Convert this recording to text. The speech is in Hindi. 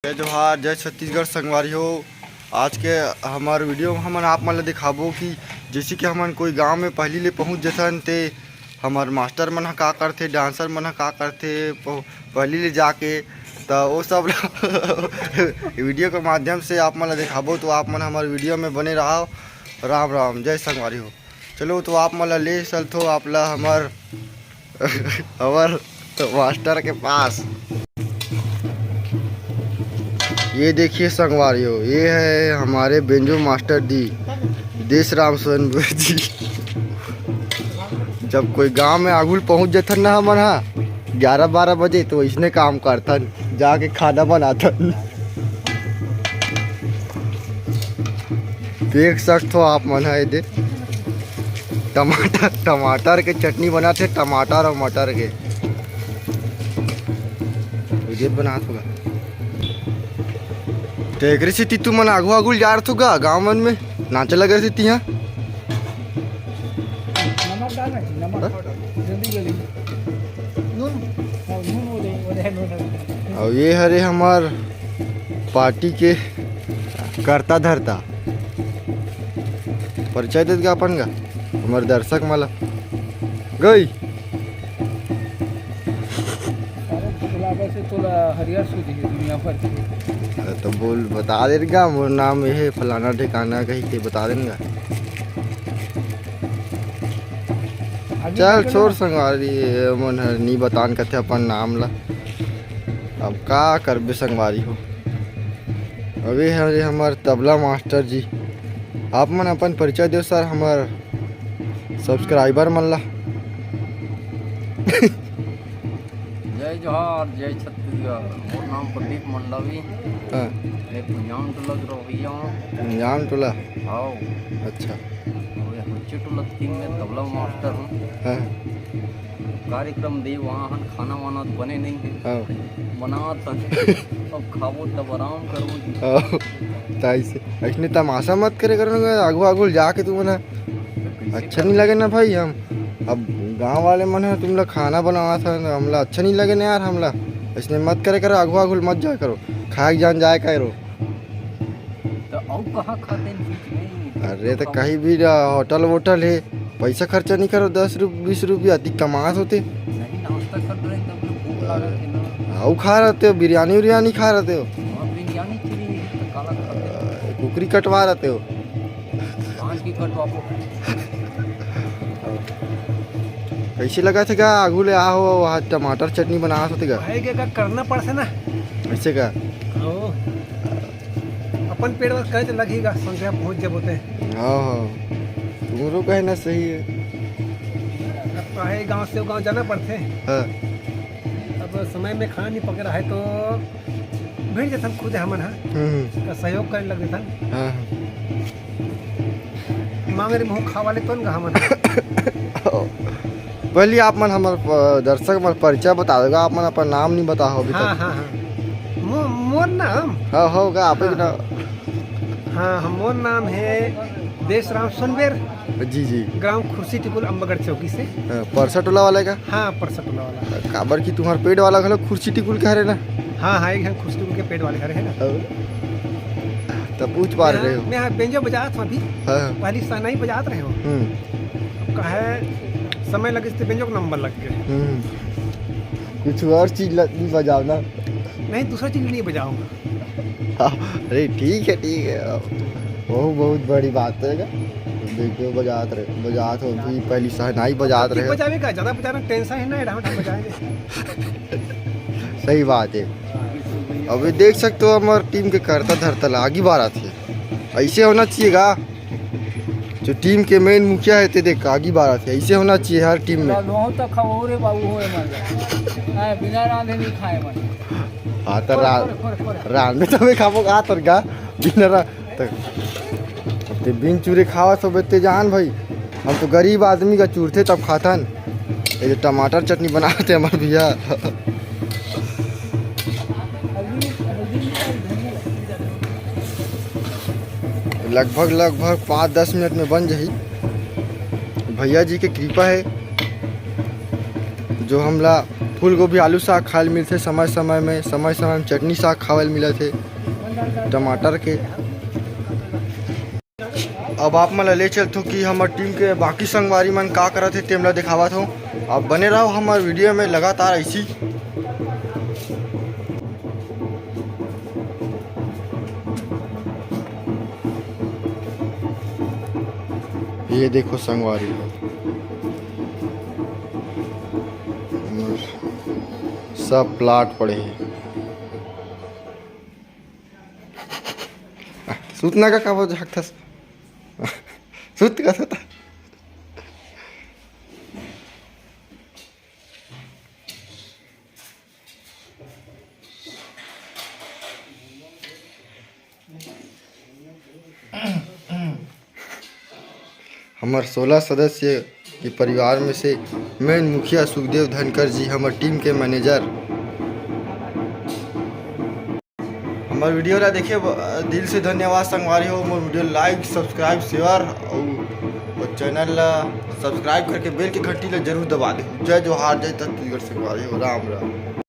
जय जोहार, जय छत्तीसगढ़ संगवारी हो। आज के हमार वीडियो में हमन आप मन ला दिखाबो कि जैसे कि हमन कोई गांव में पहली ले पहुंच जथन ते हमार मास्टर मन ह का करथे, डांसर मन ह का करथे पहली ले जाके तो वो सब वीडियो के माध्यम से आप मन ला दिखाबो। तो आप मन हमारे वीडियो में बने रहो। राम राम, जय संगवारी हो। चलो तो आप मन ला ले चलथो आप ला हमार हमार मास्टर के पास। ये देखिए संगवारियों, ये है हमारे बेंजो मास्टर जी देश राम सोनबू जी। जब कोई गांव में आगुल पहुंच जाथन ना हमन हा 11-12 बजे तो इसने काम करथन, जाके खाना बनाथन। देख सकते हो आप मन है दे टमाटर के चटनी बनाते, टमाटर और मटर के बनात होगा। टेकरी से तू मन आगू आगू जा रहा था गाँव मन में नाचे लगे थे तिहा। और ये हरे हमार पार्टी के करता धरता परिचय देगा अपन का हमारे दर्शक माला गई तो बोल बता देगा मोर नाम ये फलाना ठिकाना कहीं के बता देगा। चल छोड़ संगवारी मन नहीं बतान कथे अपन नाम ला। अब का करबे संगवारी हो। अभी है हमार तबला मास्टर जी। आप मन अपन परिचय दो सर हमार सब्सक्राइबर मन ला। जय जोहार, जय छत्तीसगढ़। मोर नाम प्रदीप मंडावी। हाँ, एक पंजाम टोला के रवैया हूँ। पंजाम टोला। आओ अच्छा। और ये हुच्चे टोला 3 में तबला मास्टर हूँ। हाँ कार्यक्रम दे वहाँ हन खाना वाना तो बने नहीं है। हाँ बनात हन अब खाबो तब आराम करो। ताइसे ऐसने तमाशा मत करे करो आगू आगू जाके तू मना अच्छा नहीं लगे ना भाई। हम अब गांव वाले मन है तुम लोग खाना बनावा था हमला अच्छा नहीं लगे ना यार। हमला इसने मत करे करो, आगू आगू मत जा करो, खाए जान जाए करो। तो और कहाँ खाते हैं बीच में? अरे तो कहीं भी होटल वोटल है, पैसा खर्चा नहीं करो 10-20 रुपया अधिक कमात होते। नहीं नाश्ता कर रहे तब लोग भूख खा रहे थे ना। आओ खा रहते हो, बिरयानी उरियानी खा रहते हो, बिरयानी खिली तो काला खाते कुकरी कटवा रहते हो। पाँच की कटवा कैसे लगा थे आगू ले आओ वहाँ टमाटर चटनी बना होते का करना पड़ता ना ऐसे का अपन पेड़ बस कहे लगेगा संख्या पहुँच जब होते। हाँ तुम्हारो कहना सही है। अब गांव से गांव जाना पड़ते। हाँ। अब समय में खाना नहीं पक रहा है तो भेज देता खुद हमन का सहयोग करने लग देता। हाँ। मांग रहे मुँह खा वाले तो हमन। पहले आप मन हमारे दर्शक मन परिचय बता देगा। आप मन अपना नाम नहीं बता हो अभी हाँ तक। हाँ हाँ मोर नाम हाँ होगा आप हाँ, हाँ मोर नाम है देश राम सोनबेर जी जी। ग्राम खुर्सी टिकुल अम्बगढ़ चौकी से। परसा टोला वाले का। हाँ परसा टोला वाला। काबर की तुम्हारे पेट वाला घलो खुर्सी टिकुल कह रहे ना। हाँ हाँ एक खुर्सी टिकुल के पेट वाले घर है ना। तो पूछ पा रहे हो। मैं बेंजो बजात हूँ अभी। हाँ। पहली सहनाई बजात रहे हो। कहे समय लगे तो बेंजो का नंबर लग गया। कुछ और चीज नहीं बजाओ ना। नहीं दूसरा चीज नहीं बजाऊंगा। अरे ठीक है बहुत बड़ी बात है। देखो बजात हो भी पहली सहनाई बजात रहे। बजावेगा ज्यादा बजाना टेंशन है ना डांट बजाएंगे। सही बात है। अभी देख सकते हो हमारे टीम के करता धरता आगे बार थे। ऐसे होना चाहिएगा। जो टीम के मेन मुखिया है ते देख आगे बार थे, ऐसे होना चाहिए हर टीम में। बिना रांधे नहीं खाए मन। हाँ तो रांधे तो मैं खाबो का तर का बिना तो बिन चूरे खावा सब इतने जान भाई। हम तो गरीब आदमी का चूरते तब खातन। ये जो टमाटर चटनी बनाते हमारे भैया। लगभग 5-10 मिनट में बन जाही। भैया जी की कृपा है जो हमला फूल गोभी आलू साग खाए मिलते समय समय में चटनी साग खावे मिलत है टमाटर के। अब आप मन ले चलत हो कि हमार टीम के बाकी संगवारी मन का करत है तेमला दिखावत हो। आप बने रहो हमार वीडियो में लगातार ऐसी। ये देखो संगवारी हो सब प्लाट पड़े हैं। सूतना का वो झाक था सूत का था। हमार 16 सदस्य के परिवार में से मेन मुखिया सुखदेव धनकर जी हमार टीम के मैनेजर। हमार वीडियो ला देखे दिल से धन्यवाद संगवारी हो। मोर वीडियो लाइक सब्सक्राइब शेयर और चैनल ला सब्सक्राइब करके बेल की घंटी ला जरूर दबा दे। जय जोहार जय छत्तीसगढ़ संगवारी हो। राम राम।